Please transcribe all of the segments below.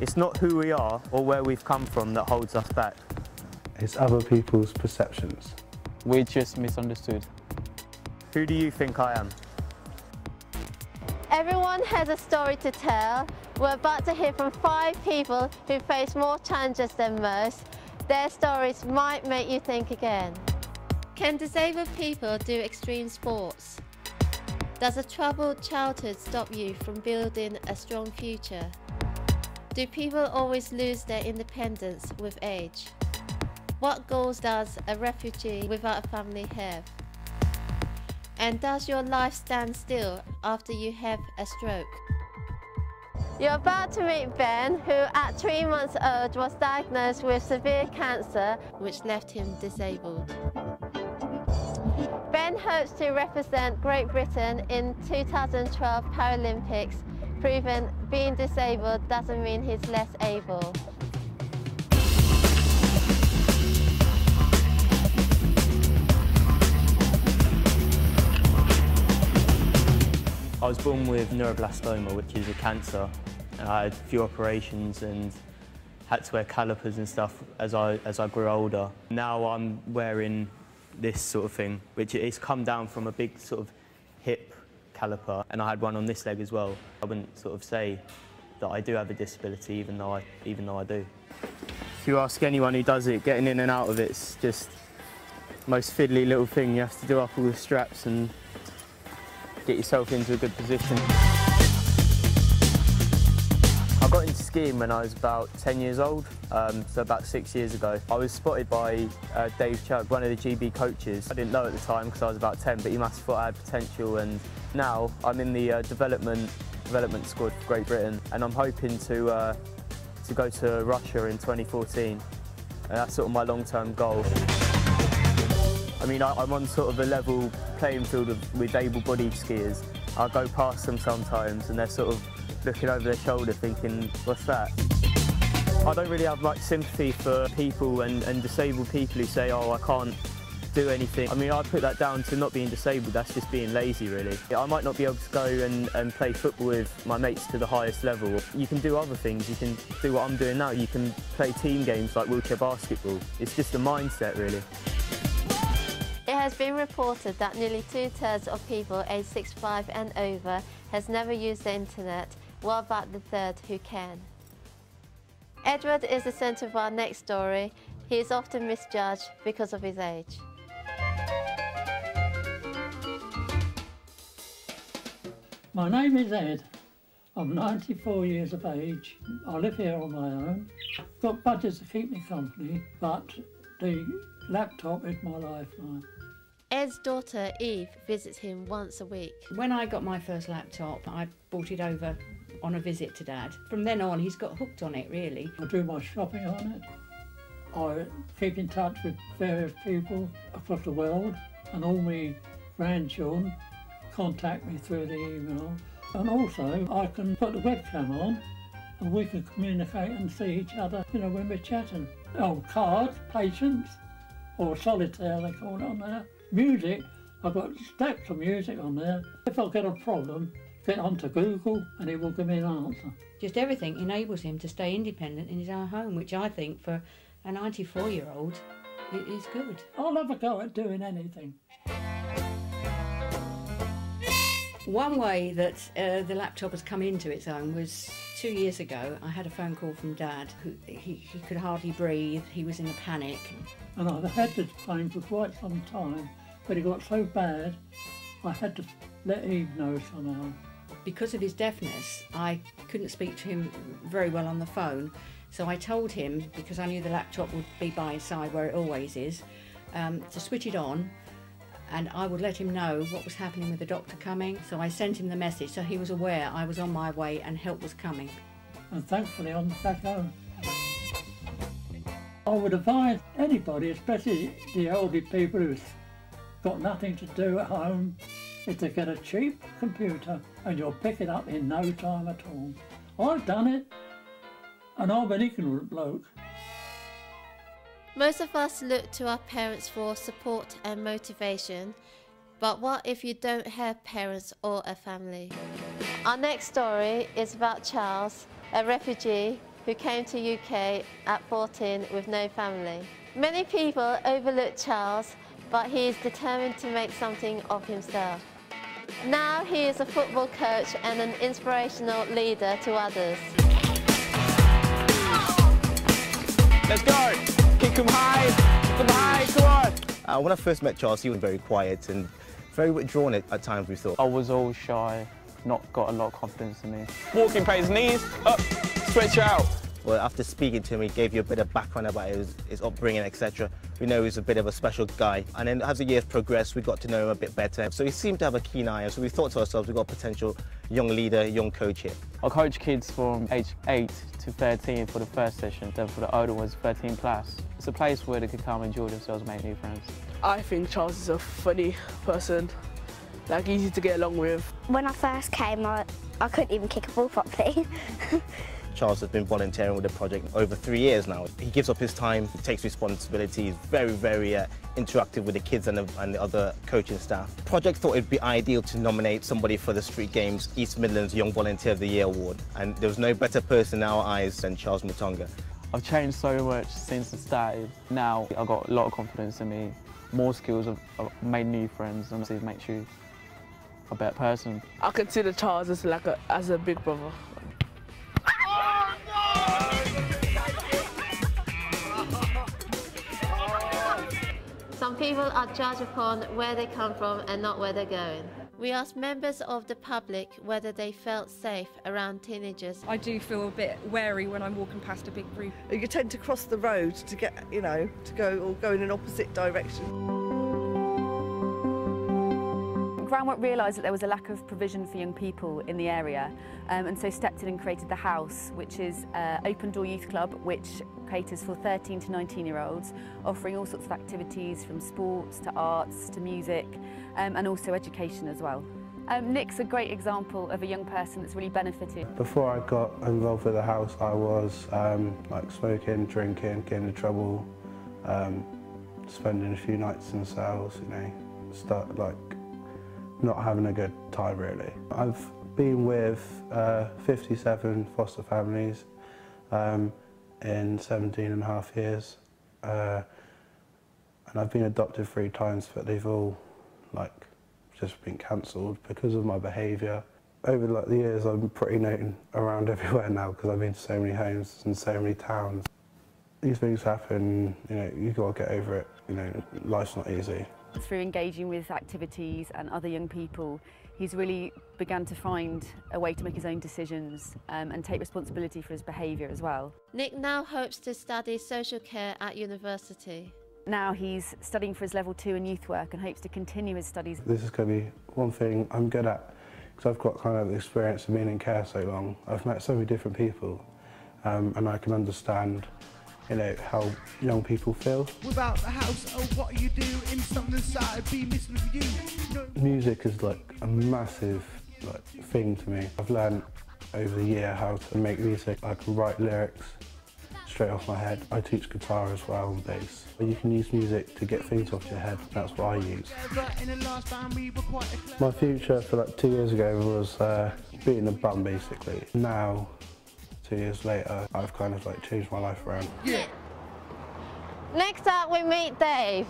It's not who we are or where we've come from that holds us back. It's other people's perceptions. We're just misunderstood. Who do you think I am? Everyone has a story to tell. We're about to hear from 5 people who face more challenges than most. Their stories might make you think again. Can disabled people do extreme sports? Does a troubled childhood stop you from building a strong future? Do people always lose their independence with age? What goals does a refugee without a family have? And does your life stand still after you have a stroke? You're about to meet Ben, who at 3 months old was diagnosed with severe cancer, which left him disabled. Ben hopes to represent Great Britain in 2012 Paralympics, proving being disabled doesn't mean he's less able. I was born with neuroblastoma, which is a cancer, and I had a few operations and had to wear calipers and stuff as I grew older. Now I'm wearing this sort of thing, which it's come down from a big sort of hip caliper, and I had one on this leg as well. I wouldn't sort of say that I do have a disability, even though I do. If you ask anyone who does it, getting in and out of it's just the most fiddly little thing. You have to do up all the straps and get yourself into a good position. I got into skiing when I was about 10 years old, so about 6 years ago. I was spotted by Dave Chugg, one of the GB coaches. I didn't know at the time because I was about 10, but he must have thought I had potential, and now I'm in the development squad for Great Britain, and I'm hoping to go to Russia in 2014, and that's sort of my long-term goal. I mean, I'm on sort of a level playing field with able-bodied skiers. I go past them sometimes and they're sort of looking over their shoulder thinking, what's that? I don't really have much sympathy for people and disabled people who say, oh, I can't do anything. I mean, I put that down to not being disabled, that's just being lazy, really. I might not be able to go and play football with my mates to the highest level. You can do other things, you can do what I'm doing now. You can play team games like wheelchair basketball. It's just a mindset, really. It has been reported that nearly 2/3 of people aged 65 and over has never used the internet. What about the third who can? Edward is the centre of our next story. He is often misjudged because of his age. My name is Ed. I'm 94 years of age. I live here on my own. Got budgets to keep me company, but the laptop is my lifeline. Ed's daughter Eve visits him once a week. When I got my first laptop, I brought it over on a visit to Dad. From then on, he's got hooked on it, really. I do my shopping on it. I keep in touch with various people across the world, and all my grandchildren contact me through the email. And also, I can put the webcam on and we can communicate and see each other, you know, when we're chatting. Oh, cards, patience, or solitaire they call it on there. Music, I've got stacks of music on there. If I get a problem, get onto Google and it will give me an answer. Just everything enables him to stay independent in his own home, which I think for a 94-year-old is good. I'll have a go at doing anything. One way that the laptop has come into its own was 2 years ago. I had a phone call from Dad. He could hardly breathe, he was in a panic. And I've had this pain for quite some time, but it got so bad I had to let Eve know somehow. Because of his deafness, I couldn't speak to him very well on the phone, so I told him, because I knew the laptop would be by his side where it always is, to switch it on, and I would let him know what was happening with the doctor coming. So I sent him the message so he was aware I was on my way and help was coming. And thankfully I'm back home. I would advise anybody, especially the elderly people who've got nothing to do at home, is to get a cheap computer and you'll pick it up in no time at all. I've done it, and I'm an ignorant bloke. Most of us look to our parents for support and motivation, but what if you don't have parents or a family? Our next story is about Charles, a refugee who came to UK at 14 with no family. Many people overlook Charles, but he is determined to make something of himself. Now he is a football coach and an inspirational leader to others. Let's go! Kick him high, come on! When I first met Charles, he was very quiet and very withdrawn at times, we thought. I was all shy, not got a lot of confidence in me. Walking pace, knees up, stretch out. Well, after speaking to him, he gave you a bit of background about his upbringing, etc. We know he's a bit of a special guy. And then as the years progressed, we got to know him a bit better. So he seemed to have a keen eye. So we thought to ourselves, we've got a potential young leader, young coach here. I coach kids from age 8 to 13 for the first session, then for the older ones, 13 plus. It's a place where they could come and enjoy themselves and make new friends. I think Charles is a funny person, like easy to get along with. When I first came, I couldn't even kick a ball properly. Charles has been volunteering with the project over 3 years now. He gives up his time, he takes responsibility, he's very interactive with the kids and the other coaching staff. The project thought it'd be ideal to nominate somebody for the Street Games East Midlands Young Volunteer of the Year award, and there was no better person in our eyes than Charles Mutonga. I've changed so much since I started. Now I've got a lot of confidence in me, more skills, I've made new friends, and it makes you a better person. I consider Charles as a big brother. Some people are judged upon where they come from and not where they're going. We asked members of the public whether they felt safe around teenagers. I do feel a bit wary when I'm walking past a big group. You tend to cross the road to get, to go in an opposite direction. Groundwork realised that there was a lack of provision for young people in the area, and so stepped in and created the House, which is an open door youth club which caters for 13 to 19-year-olds, offering all sorts of activities from sports to arts to music, and also education as well. Nick's a great example of a young person that's really benefited. Before I got involved with the House, I was like smoking, drinking, getting into trouble, spending a few nights in cells, start like not having a good time really. I've been with 57 foster families in 17 and a half years, and I've been adopted 3 times, but they've all just been cancelled because of my behaviour. Over the years I'm pretty known around everywhere now because I've been to so many homes and so many towns. These things happen, you've got to get over it, life's not easy. Through engaging with activities and other young people, he's really begun to find a way to make his own decisions and take responsibility for his behaviour as well. Nick now hopes to study social care at university. Now he's studying for his level 2 in youth work and hopes to continue his studies. This is going to be one thing I'm good at because I've got kind of the experience of being in care so long. I've met so many different people and I can understand how young people feel. Without the house, oh, what you do in something inside be missing with you. Music is a massive thing to me. I've learned over the year how to make music. I can write lyrics straight off my head. I teach guitar as well and bass. You can use music to get things off your head. That's what I use. My future for 2 years ago was being a bum basically. Now, 2 years later, I've kind of changed my life around. Yeah. Next up, we meet Dave.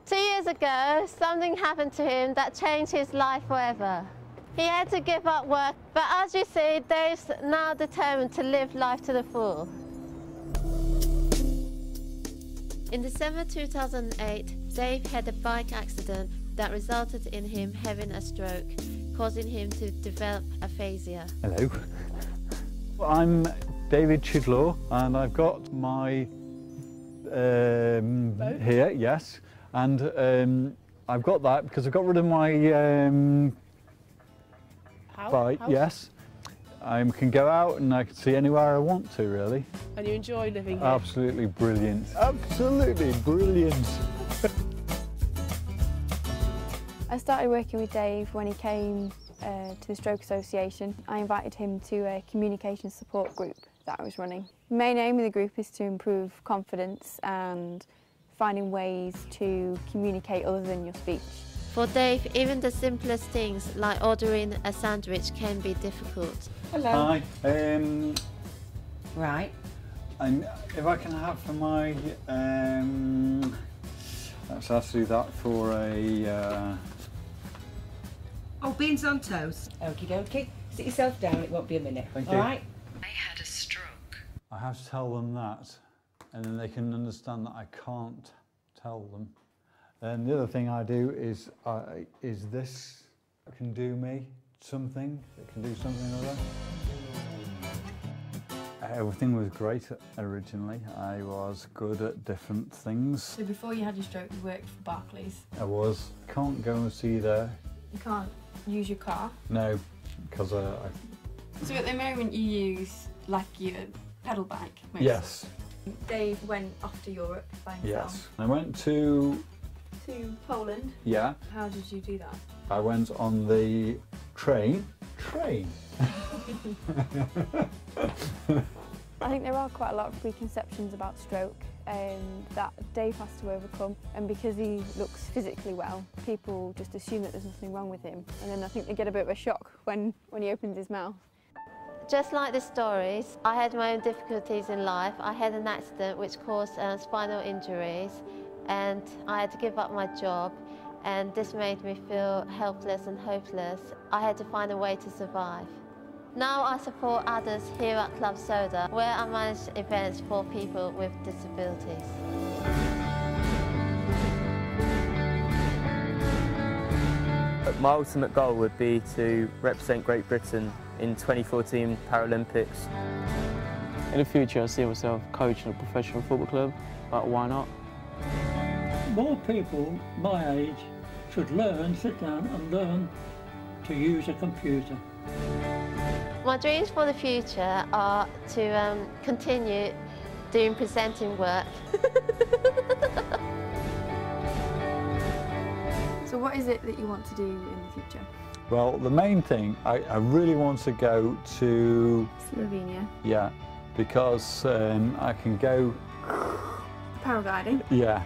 2 years ago, something happened to him that changed his life forever. He had to give up work, but as you see, Dave's now determined to live life to the full. In December 2008, Dave had a bike accident that resulted in him having a stroke, causing him to develop aphasia. Hello. I'm David Chidlaw and I've got my here, yes, and I've got that because I got rid of my bike, yes. I can go out and I can see anywhere I want to, really. And you enjoy living here? Absolutely brilliant. Absolutely brilliant. I started working with Dave when he came to the Stroke Association. I invited him to a communication support group that I was running. The main aim of the group is to improve confidence and finding ways to communicate other than your speech. For Dave, even the simplest things like ordering a sandwich can be difficult. Hello. Hi. Right. And if I can have for my, let's have to do that for a. Oh, beans on toast. Okie dokie. Sit yourself down, it won't be a minute. Thank All you. right? I had a stroke. I have to tell them that, and then they can understand that I can't tell them. And the other thing I do is this can do me something. It can do something or other. Everything was great originally. I was good at different things. So before you had your stroke, you worked for Barclays. I was. Can't go and see there. You can't use your car? No, because I... So at the moment you use like your pedal bike? Most. Yes. Dave went off to Europe by himself. Yes. I went to... To Poland? Yeah. How did you do that? I went on the train. I think there are quite a lot of preconceptions about stroke that Dave has to overcome, and because he looks physically well, people just assume that there's nothing wrong with him, and then I think they get a bit of a shock when he opens his mouth. Just like the stories, I had my own difficulties in life. I had an accident which caused spinal injuries, and I had to give up my job, and this made me feel helpless and hopeless. I had to find a way to survive. Now I support others here at Club Soda, where I manage events for people with disabilities. My ultimate goal would be to represent Great Britain in 2014 Paralympics. In the future, I see myself coaching a professional football club, but why not? More people my age should sit down and learn to use a computer. My dreams for the future are to continue doing presenting work. So what is it that you want to do in the future? Well, the main thing, I really want to go to... Slovenia. Yeah, because I can go... Paragliding? Yeah.